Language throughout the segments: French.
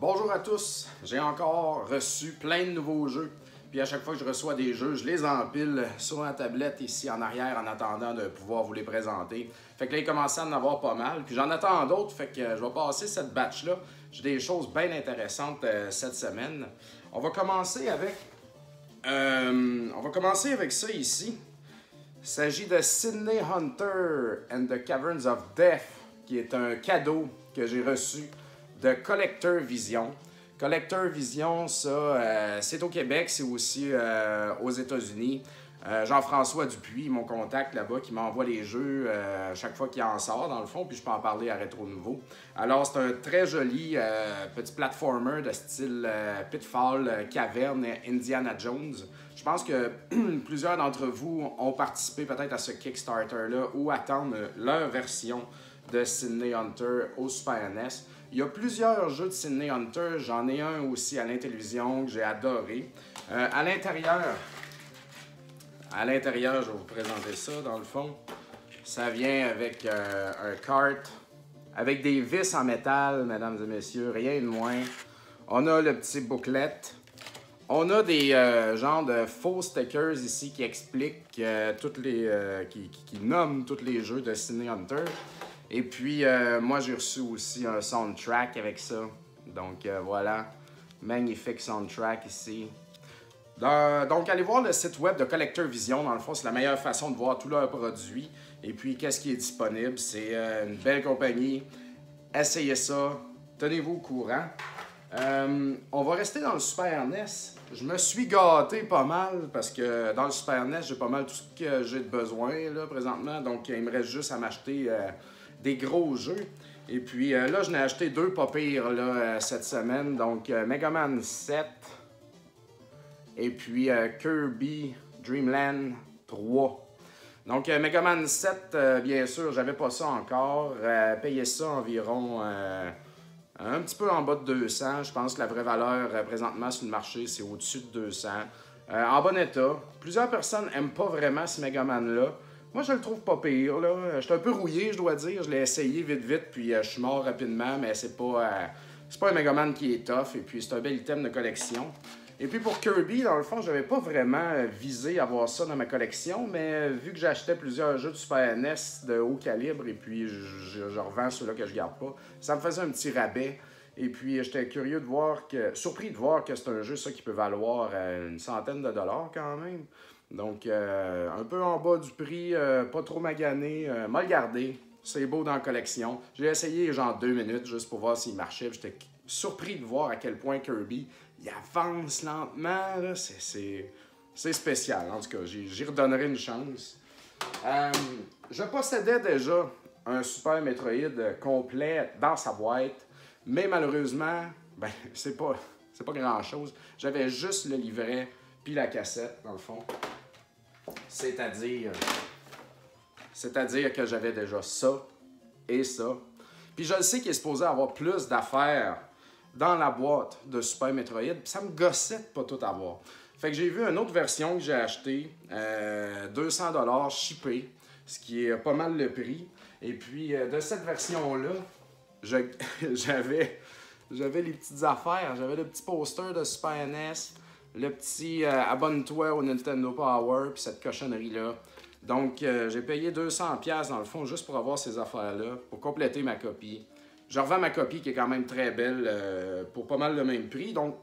Bonjour à tous, j'ai encore reçu plein de nouveaux jeux. Puis à chaque fois que je reçois des jeux, je les empile sur la tablette ici en arrière en attendant de pouvoir vous les présenter. Fait que là, il commence à en avoir pas mal. Puis j'en attends d'autres, fait que je vais passer cette batch-là. J'ai des choses bien intéressantes cette semaine. On va commencer avec ça ici. Il s'agit de Sydney Hunter and the Caverns of Death, qui est un cadeau que j'ai reçu de Collector Vision. Collector Vision, ça, c'est au Québec, c'est aussi aux États-Unis. Jean-François Dupuis, mon contact là-bas, qui m'envoie les jeux chaque fois qu'il en sort, dans le fond, puis je peux en parler à Rétro Nouveau. Alors, c'est un très joli petit platformer de style Pitfall, Caverne, Indiana Jones. Je pense que plusieurs d'entre vous ont participé peut-être à ce Kickstarter-là ou attendent leur version de Sydney Hunter au Super NES. Il y a plusieurs jeux de Sydney Hunter. J'en ai un aussi à l'Intellivision que j'ai adoré. À l'intérieur, je vais vous présenter ça dans le fond. Ça vient avec un cart, avec des vis en métal, mesdames et messieurs, rien de moins. On a le petit booklet. On a des genres de faux stickers ici qui expliquent qui nomment tous les jeux de Sydney Hunter. Et puis, moi, j'ai reçu aussi un soundtrack avec ça. Donc, voilà. Magnifique soundtrack ici. Donc, allez voir le site web de Collector Vision. Dans le fond, c'est la meilleure façon de voir tous leurs produits. Et puis, qu'est-ce qui est disponible? C'est une belle compagnie. Essayez ça. Tenez-vous au courant. On va rester dans le Super NES. Je me suis gâté pas mal parce que dans le Super NES, j'ai pas mal tout ce que j'ai de besoin là, présentement. Donc, il me reste juste à m'acheter des gros jeux. Et puis là, je n'ai acheté deux pas pires là, cette semaine. Donc, Mega Man 7 et puis Kirby Dream Land 3. Donc, Mega Man 7, bien sûr, j'avais pas ça encore. Payé ça environ un petit peu en bas de 200. Je pense que la vraie valeur présentement sur le marché, c'est au-dessus de 200. En bon état. Plusieurs personnes n'aiment pas vraiment ce Mega Man-là. Moi, je le trouve pas pire, là. Je suis un peu rouillé, je dois dire. Je l'ai essayé vite, puis je suis mort rapidement, mais c'est pas un Mega Man qui est tough, et puis c'est un bel item de collection. Et puis pour Kirby, dans le fond, je n'avais pas vraiment visé à avoir ça dans ma collection, mais vu que j'achetais plusieurs jeux de Super NES de haut calibre, et puis je revends ceux-là que je garde pas, ça me faisait un petit rabais. Et puis j'étais surpris de voir que c'est un jeu ça, qui peut valoir une centaine de dollars quand même. Donc, un peu en bas du prix, pas trop magané, mal gardé. C'est beau dans la collection. J'ai essayé genre 2 minutes juste pour voir s'il marchait. J'étais surpris de voir à quel point Kirby il avance lentement. C'est spécial. En tout cas, j'y redonnerai une chance. Je possédais déjà un Super Metroid complet dans sa boîte. Mais malheureusement, ben, c'est pas grand-chose. J'avais juste le livret puis la cassette, dans le fond. C'est-à-dire que j'avais déjà ça et ça. Puis je le sais qu'il est supposé avoir plus d'affaires dans la boîte de Super Metroid. Puis ça me gossait de pas tout avoir. Fait que j'ai vu une autre version que j'ai achetée, 200$ shippé, ce qui est pas mal le prix. Et puis de cette version-là, j'avais les petites affaires. J'avais le petit poster de Super NES. Le petit abonne-toi au Nintendo Power, puis cette cochonnerie-là. Donc, j'ai payé 200$ dans le fond, juste pour avoir ces affaires-là, pour compléter ma copie. Je revends ma copie qui est quand même très belle pour pas mal le même prix. Donc,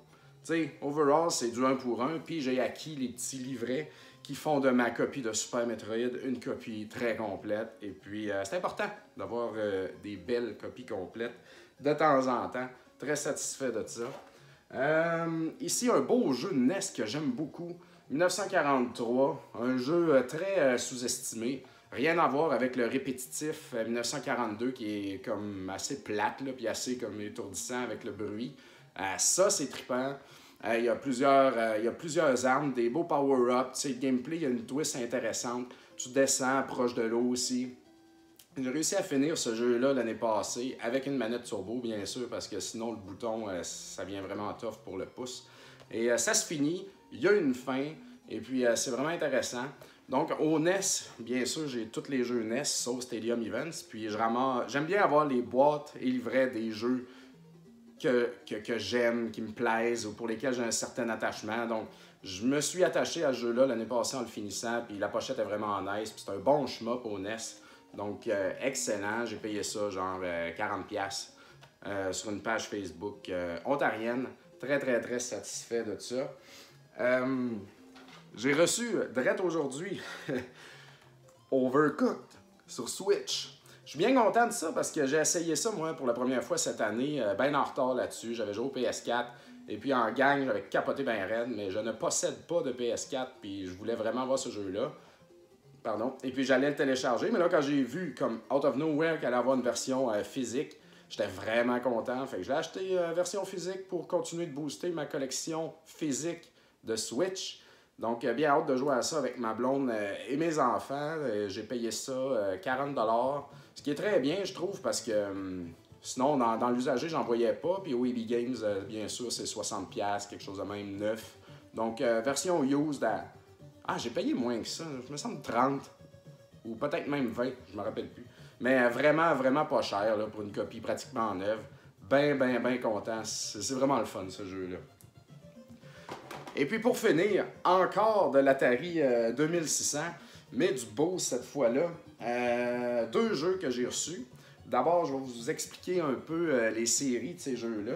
tu sais, overall, c'est du 1 pour 1. Puis j'ai acquis les petits livrets qui font de ma copie de Super Metroid une copie très complète. Et puis, c'est important d'avoir des belles copies complètes de temps en temps. Très satisfait de ça. Ici, un beau jeu de NES que j'aime beaucoup. 1943, un jeu très sous-estimé. Rien à voir avec le répétitif 1942 qui est comme assez plate, là, puis assez comme étourdissant avec le bruit. Ça, c'est trippant. Il y a plusieurs armes, des beaux power-ups. Le gameplay, il y a une twist intéressante. Tu descends proche de l'eau aussi. J'ai réussi à finir ce jeu-là l'année passée avec une manette turbo, bien sûr, parce que sinon, le bouton, ça vient vraiment tough pour le pouce. Et ça se finit, il y a une fin, et puis c'est vraiment intéressant. Donc, au NES, bien sûr, j'ai tous les jeux NES, sauf Stadium Events, puis j'aime bien avoir les boîtes et livrets des jeux que j'aime, qui me plaisent ou pour lesquels j'ai un certain attachement. Donc, je me suis attaché à ce jeu-là l'année passée en le finissant, puis la pochette est vraiment nice, puis c'est un bon shmup au NES. Donc, excellent. J'ai payé ça genre 40$ sur une page Facebook ontarienne. Très, très, très satisfait de ça. J'ai reçu, direct aujourd'hui, Overcooked sur Switch. Je suis bien content de ça parce que j'ai essayé ça, moi, pour la première fois cette année, bien en retard là-dessus. J'avais joué au PS4 et puis en gang, j'avais capoté bien raide, mais je ne possède pas de PS4 puis je voulais vraiment voir ce jeu-là. Pardon. Et puis j'allais le télécharger, mais là, quand j'ai vu, comme out of nowhere, qu'elle allait avoir une version physique, j'étais vraiment content. Fait que je l'ai acheté version physique pour continuer de booster ma collection physique de Switch. Donc, bien hâte de jouer à ça avec ma blonde et mes enfants. J'ai payé ça 40$. Ce qui est très bien, je trouve, parce que sinon, dans l'usager, j'en voyais pas. Puis au EB Games, bien sûr, c'est 60$, quelque chose de même, neuf. Donc, version used à... Ah, j'ai payé moins que ça. Je me semble 30. Ou peut-être même 20, je me rappelle plus. Mais vraiment, vraiment pas cher là, pour une copie pratiquement neuve. Ben content. C'est vraiment le fun, ce jeu-là. Et puis pour finir, encore de l'Atari 2600, mais du beau cette fois-là. 2 jeux que j'ai reçus. D'abord, je vais vous expliquer un peu les séries de ces jeux-là.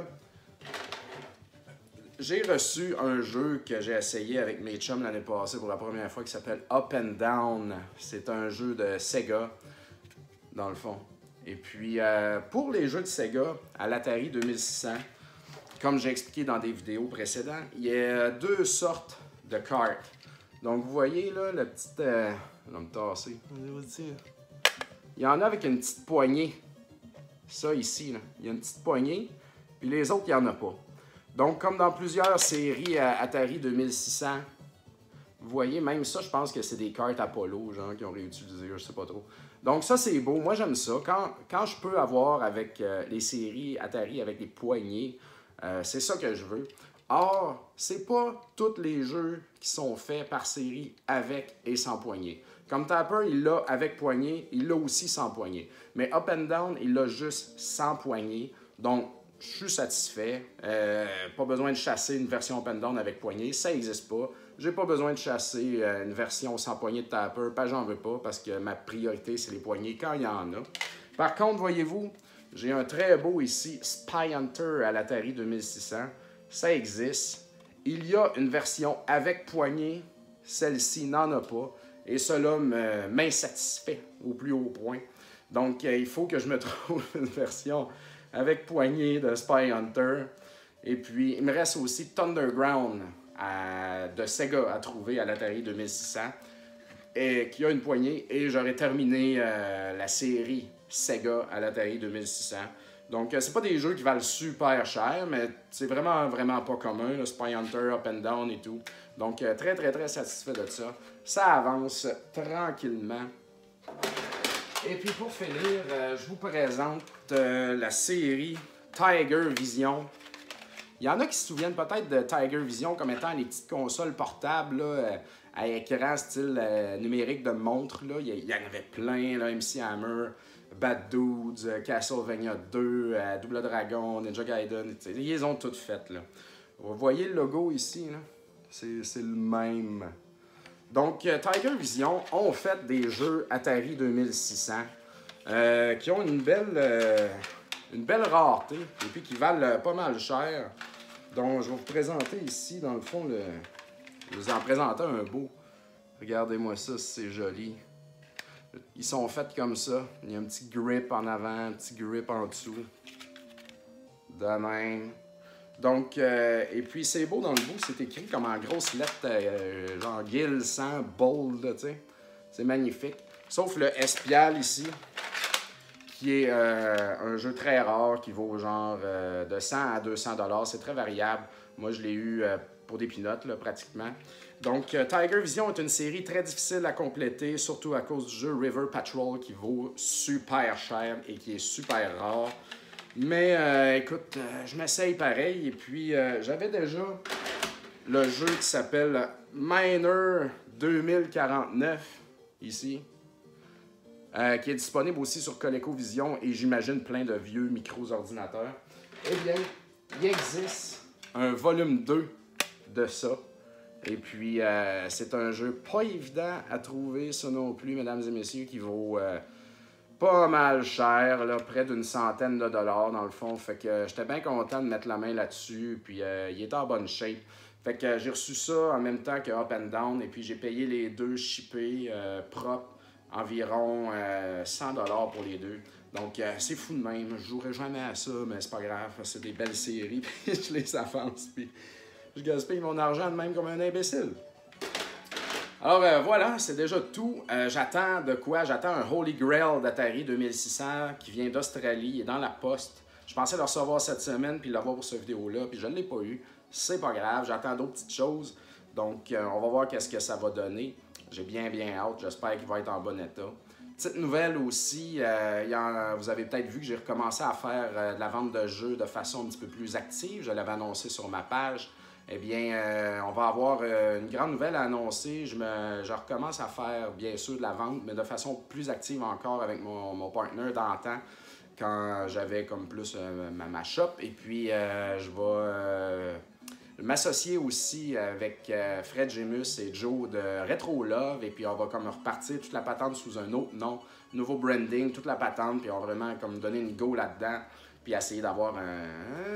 J'ai reçu un jeu que j'ai essayé avec mes chums l'année passée pour la première fois qui s'appelle Up and Down. C'est un jeu de Sega, dans le fond. Et puis, pour les jeux de Sega à l'Atari 2600, comme j'ai expliqué dans des vidéos précédentes, il y a 2 sortes de cartes. Donc, vous voyez là, la petite... je vais me tasser. Il y en a avec une petite poignée. Ça ici, là. Il y a une petite poignée. Puis les autres, il n'y en a pas. Donc, comme dans plusieurs séries Atari 2600, vous voyez, même ça, je pense que c'est des cartes Apollo, genre, qui ont réutilisé, je sais pas trop. Donc, ça, c'est beau. Moi, j'aime ça. Quand je peux avoir avec les séries Atari avec des poignées, c'est ça que je veux. Or, c'est pas tous les jeux qui sont faits par série avec et sans poignée. Comme Tapper, il l'a avec poignée, il l'a aussi sans poignée. Mais Up and Down, il l'a juste sans poignée. Donc, je suis satisfait. Pas besoin de chasser une version Up and Down avec poignée, ça n'existe pas. J'ai pas besoin de chasser une version sans poignée de Tapper, pas j'en veux pas, parce que ma priorité, c'est les poignées quand il y en a. Par contre, voyez-vous, j'ai un très beau ici, Spy Hunter à l'Atari 2600. Ça existe. Il y a une version avec poignée, celle-ci n'en a pas. Et cela m'insatisfait au plus haut point. Donc, il faut que je me trouve une version avec poignée de Spy Hunter. Et puis, il me reste aussi Thunderground de Sega à trouver à l'Atari 2600, et qui a une poignée. Et j'aurais terminé la série Sega à l'Atari 2600. Donc, c'est pas des jeux qui valent super cher, mais c'est vraiment, vraiment pas commun, le Spy Hunter, Up and Down et tout. Donc, très, très, très satisfait de ça. Ça avance tranquillement. Et puis, pour finir, je vous présente la série Tiger Vision. Il y en a qui se souviennent peut-être de Tiger Vision comme étant les petites consoles portables là, à écran style numérique de montre. Là. Il y en avait plein, là, MC Hammer, Bad Dudes, Castlevania 2, Double Dragon, Ninja Gaiden. Ils les ont toutes faites. Là. Vous voyez le logo ici, là? C'est le même. Donc, Tiger Vision ont fait des jeux Atari 2600 qui ont une belle rareté et puis qui valent pas mal cher. Donc, je vais vous présenter ici, dans le fond, je vous en présenter un beau. Regardez-moi ça, c'est joli. Ils sont faits comme ça. Il y a un petit grip en avant, un petit grip en dessous. De même. Donc, et puis c'est beau dans le bout, c'est écrit comme en grosses lettres, genre Guild 100, bold, tu sais. C'est magnifique. Sauf le Espial ici, qui est un jeu très rare, qui vaut genre de 100 à 200$. C'est très variable. Moi, je l'ai eu pour des peanuts, là, pratiquement. Donc, Tiger Vision est une série très difficile à compléter, surtout à cause du jeu River Patrol, qui vaut super cher et qui est super rare. Mais écoute, je m'essaye pareil. Et puis, j'avais déjà le jeu qui s'appelle Miner 2049, ici, qui est disponible aussi sur ColecoVision et j'imagine plein de vieux micro-ordinateurs. Eh bien, il existe un volume 2 de ça. Et puis, c'est un jeu pas évident à trouver, ça non plus, mesdames et messieurs, qui vaut pas mal cher, là, près d'une centaine de dollars dans le fond. Fait que j'étais bien content de mettre la main là-dessus, puis il était en bonne shape. Fait que j'ai reçu ça en même temps que Up and Down, et puis j'ai payé les deux shippés propres, environ 100 dollars pour les deux. Donc c'est fou de même, je jouerai jamais à ça, mais c'est pas grave, c'est des belles séries, puis je les avance, puis je gaspille mon argent de même comme un imbécile. Alors voilà, c'est déjà tout. J'attends de quoi? J'attends un Holy Grail d'Atari 2600 qui vient d'Australie, il est dans la poste. Je pensais le recevoir cette semaine puis l'avoir pour cette vidéo-là, puis je ne l'ai pas eu. C'est pas grave, j'attends d'autres petites choses. Donc on va voir qu'est-ce que ça va donner. J'ai bien hâte, j'espère qu'il va être en bon état. Petite nouvelle aussi, vous avez peut-être vu que j'ai recommencé à faire de la vente de jeux de façon un petit peu plus active. Je l'avais annoncé sur ma page. Eh bien, on va avoir une grande nouvelle à annoncer. Je recommence à faire, bien sûr, de la vente, mais de façon plus active encore avec mon partner d'antan, quand j'avais comme plus ma shop. Et puis, je vais m'associer aussi avec Fred Gemus et Joe de Retro Love. Et puis, on va comme repartir toute la patente sous un autre nom, nouveau branding, toute la patente. Puis, on va vraiment comme donner une go là-dedans. Puis essayer d'avoir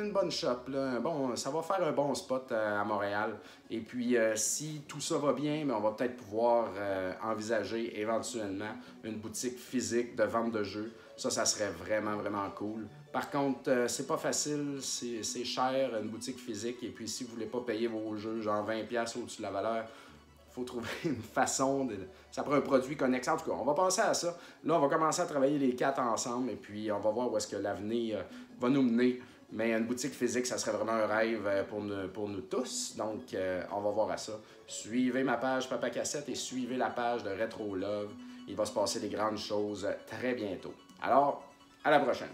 une bonne shop, là, ça va faire un bon spot à Montréal. Et puis, si tout ça va bien, mais on va peut-être pouvoir envisager éventuellement une boutique physique de vente de jeux. Ça serait vraiment cool. Par contre, c'est pas facile, c'est cher, une boutique physique. Et puis, si vous voulez pas payer vos jeux, genre 20$ au-dessus de la valeur, faut trouver une façon de... Ça prend un produit connexe. En tout cas, on va passer à ça. Là, on va commencer à travailler les quatre ensemble et puis on va voir où est-ce que l'avenir va nous mener. Mais une boutique physique, ça serait vraiment un rêve pour nous tous. Donc, on va voir à ça. Suivez ma page Papa Cassette et suivez la page de Retro Love. Il va se passer des grandes choses très bientôt. Alors, à la prochaine.